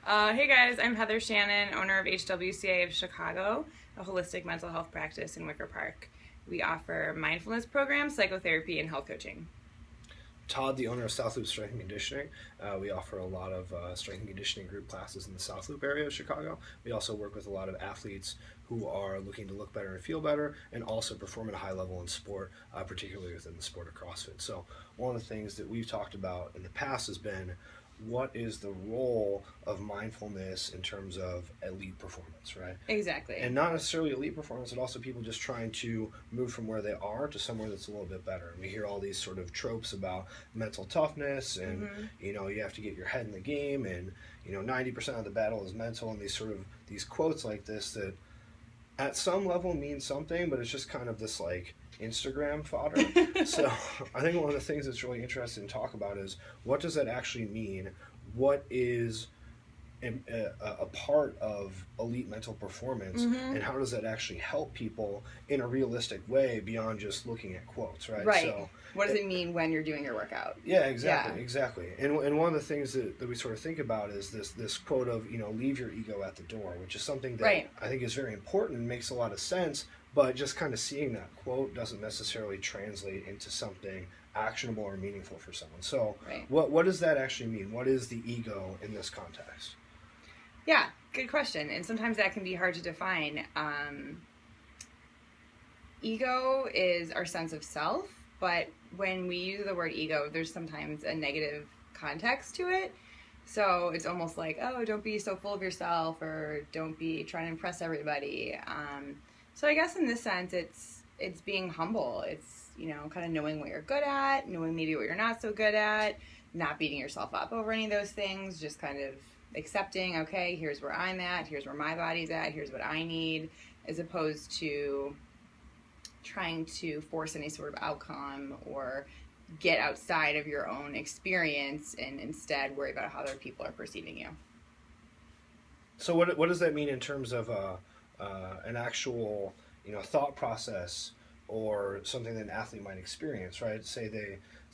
Hey guys, I'm Heather Shannon, owner of HWCA of Chicago, a holistic mental health practice in Wicker Park. We offer mindfulness programs, psychotherapy, and health coaching. Todd, the owner of South Loop Strength and Conditioning. We offer a lot of strength and conditioning group classes in the South Loop area of Chicago. We also work with a lot of athletes who are looking to look better and feel better and also perform at a high level in sport, particularly within the sport of CrossFit. So one of the things that we've talked about in the past has been what is the role of mindfulness in terms of elite performance, right? Exactly. And not necessarily elite performance, but also people just trying to move from where they are to somewhere that's a little bit better. And we hear all these sort of tropes about mental toughness and, you have to get your head in the game and, 90% of the battle is mental, and these quotes like this that at some level mean something, but it's just kind of this like Instagram fodder. So I think one of the things that's really interesting to talk about is what does that actually mean? What is a part of elite mental performance, and how does that actually help people in a realistic way beyond just looking at quotes, right? Right. So what does it mean when you're doing your workout? Yeah, exactly. And one of the things that we sort of think about is this quote of, leave your ego at the door, which is something that I think is very important and makes a lot of sense, but just kind of seeing that quote doesn't necessarily translate into something actionable or meaningful for someone. So what does that actually mean? What is the ego in this context? Yeah, good question. And sometimes that can be hard to define. Ego is our sense of self, but when we use the word ego, there's sometimes a negative context to it. So it's almost like, oh, don't be so full of yourself, or don't be trying to impress everybody. So I guess in this sense, it's being humble. It's, kind of knowing what you're good at, knowing maybe what you're not so good at, not beating yourself up over any of those things, just kind of accepting, okay, here's where I'm at, here's where my body's at, here's what I need, as opposed to trying to force any sort of outcome or get outside of your own experience and instead worry about how other people are perceiving you. So what does that mean in terms of an actual thought process or something that an athlete might experience, right? Say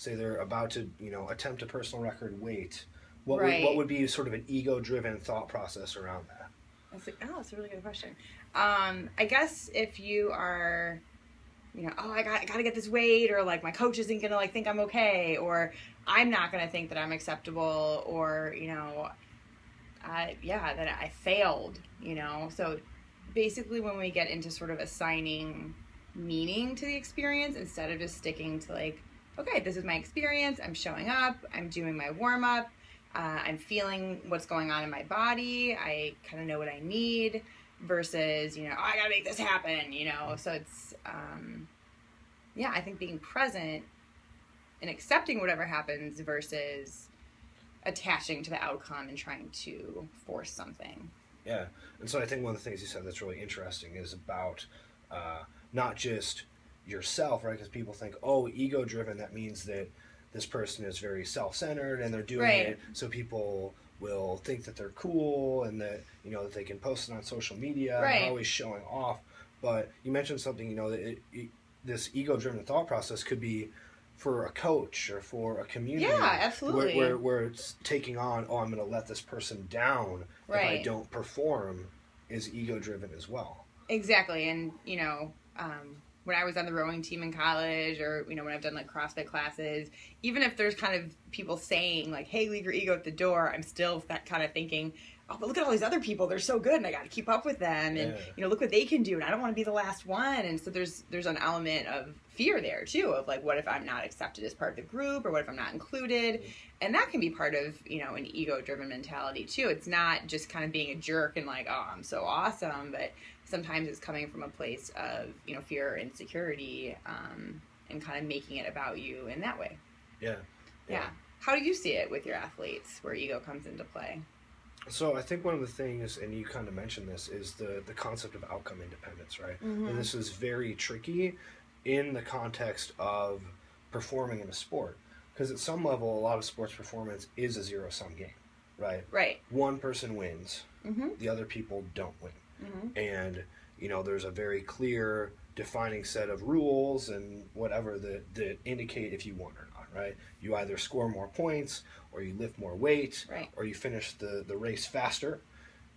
they're about to attempt a personal record weight. What would be sort of an ego-driven thought process around that? That's a really good question. I guess if you are, I got to get this weight, or like my coach isn't going to think I'm okay, or I'm not going to think that I'm acceptable, or, that I failed, So basically when we get into sort of assigning meaning to the experience instead of just sticking to okay, this is my experience, I'm showing up, I'm doing my warm-up, I'm feeling what's going on in my body, I kind of know what I need, versus, I gotta make this happen, So it's, I think being present and accepting whatever happens versus attaching to the outcome and trying to force something. Yeah, and so I think one of the things you said that's really interesting is about not just yourself, right? Because people think, oh, ego-driven, that means that this person is very self-centered and they're doing it so people will think that they're cool and that that they can post it on social media and they're always showing off. But you mentioned something, that this ego-driven thought process could be for a coach or for a community. Yeah, absolutely. Where it's taking on, I'm going to let this person down if I don't perform, is ego-driven as well. Exactly. And, when I was on the rowing team in college, or, when I've done CrossFit classes, even if there's kind of people saying hey, leave your ego at the door, I'm still kind of thinking, oh, but look at all these other people, they're so good and I got to keep up with them, and look what they can do, and I don't want to be the last one. And so there's an element of fear there too, of what if I'm not accepted as part of the group, or what if I'm not included? And that can be part of an ego-driven mentality too. It's not just kind of being a jerk and oh, I'm so awesome, but sometimes it's coming from a place of fear or insecurity, and kind of making it about you in that way. Yeah. How do you see it with your athletes where ego comes into play? So I think one of the things, and you kind of mentioned this, is the concept of outcome independence, right? And this is very tricky in the context of performing in a sport, because at some level, a lot of sports performance is a zero-sum game, right? Right. One person wins, the other people don't win. And, there's a very clear defining set of rules and whatever that indicate if you won or not, right? You either score more points, or you lift more weight, Right. or you finish the race faster,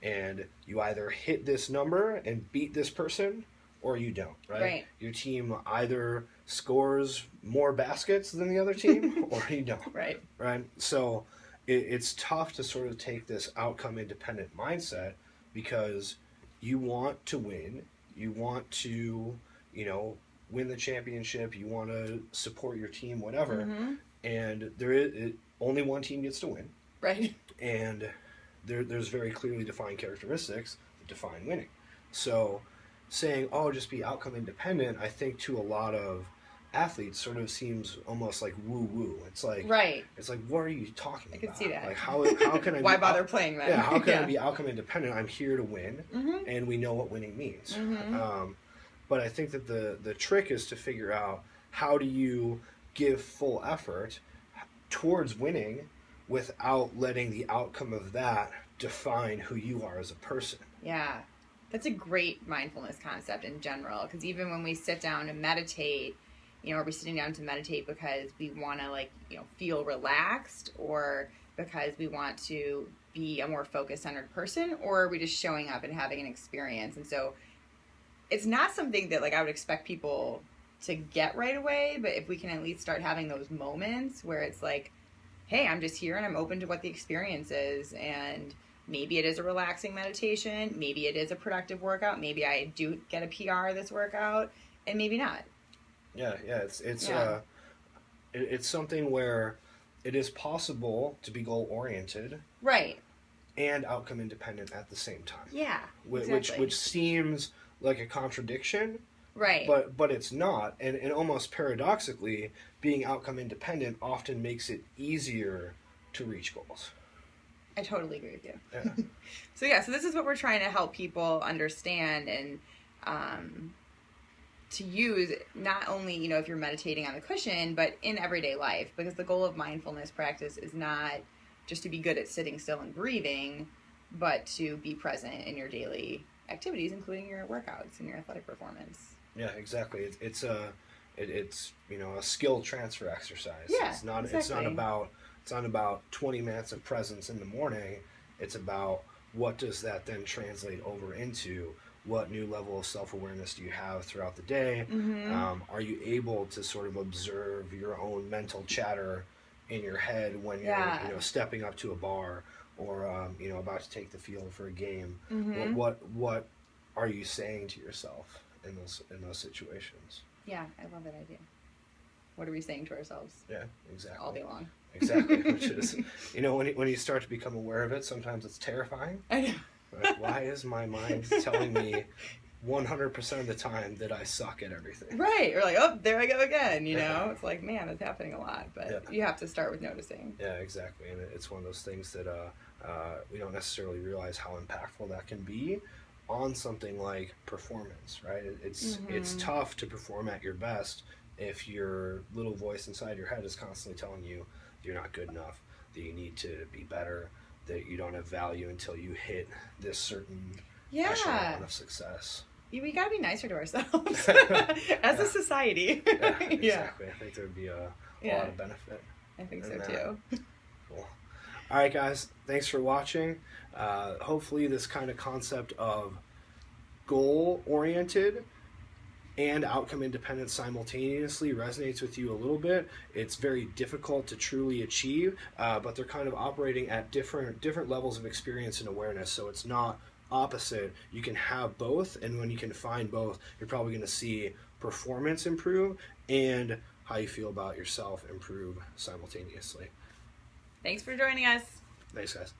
and you either hit this number and beat this person, or you don't, right? Right. Your team either scores more baskets than the other team, or you don't, Right. right? So it's tough to sort of take this outcome independent mindset, because you want to win, you want to, you know, win the championship, you want to support your team, whatever, Mm-hmm. and only one team gets to win, Right. and there's very clearly defined characteristics that define winning. So saying, oh, just be outcome independent, I think to a lot of athletes sort of seems almost like woo-woo. It's like, Right. it's like, what are you talking about? I can see that. Like, how can I Why be bother playing then? Yeah, how can I be outcome independent? I'm here to win, Mm-hmm. and we know what winning means. Mm-hmm. But I think that the trick is to figure out, how do you give full effort towards winning without letting the outcome of that define who you are as a person. Yeah. That's a great mindfulness concept in general, because even when we sit down to meditate, you know, are we sitting down to meditate because we want to, like, you know, feel relaxed, or because we want to be a more focused, centered person, or are we just showing up and having an experience? And so it's not something that, like, I would expect people to get right away, but if we can at least start having those moments where it's like, hey, I'm just here and I'm open to what the experience is, and maybe it is a relaxing meditation, maybe it is a productive workout, maybe I do get a PR this workout, and maybe not. Yeah, it's something where it is possible to be goal oriented, Right. and outcome independent at the same time. Yeah. Exactly. Which seems like a contradiction, right. but it's not, and almost paradoxically, being outcome independent often makes it easier to reach goals. I totally agree with you. Yeah. So this is what we're trying to help people understand, and to use, not only, you know, if you're meditating on the cushion, but in everyday life, because the goal of mindfulness practice is not just to be good at sitting still and breathing, but to be present in your daily activities, including your workouts and your athletic performance. Yeah, exactly. It's you know, a skill transfer exercise. Yeah, It's not exactly. it's not about 20 minutes of presence in the morning. It's about, what does that then translate over into? What new level of self-awareness do you have throughout the day? Mm-hmm. Are you able to sort of observe your own mental chatter in your head when you're, you know, stepping up to a bar, or you know, about to take the field for a game? Mm-hmm. What are you saying to yourself in those situations? Yeah, I love that idea. What are we saying to ourselves? Yeah, exactly. All day long. Exactly, which is, you know, when you start to become aware of it, sometimes it's terrifying. I know. Right? Why is my mind telling me 100% of the time that I suck at everything? Right. Or like, oh, there I go again, you know? It's like, man, that's happening a lot, but Yeah. you have to start with noticing. Yeah, exactly. And it's one of those things that we don't necessarily realize how impactful that can be on something like performance, right? It's tough to perform at your best if your little voice inside your head is constantly telling you you're not good enough, that you need to be better, that you don't have value until you hit this certain echelon of success. We gotta be nicer to ourselves as a society. Yeah, exactly. I think there would be a lot of benefit. I think so that. too. Cool. All right, guys. Thanks for watching. Hopefully this kind of concept of goal-oriented and outcome-independent simultaneously resonates with you a little bit. It's very difficult to truly achieve, but they're kind of operating at different levels of experience and awareness, so it's not opposite. You can have both, and when you can find both, you're probably going to see performance improve and how you feel about yourself improve simultaneously. Thanks for joining us. Thanks, guys.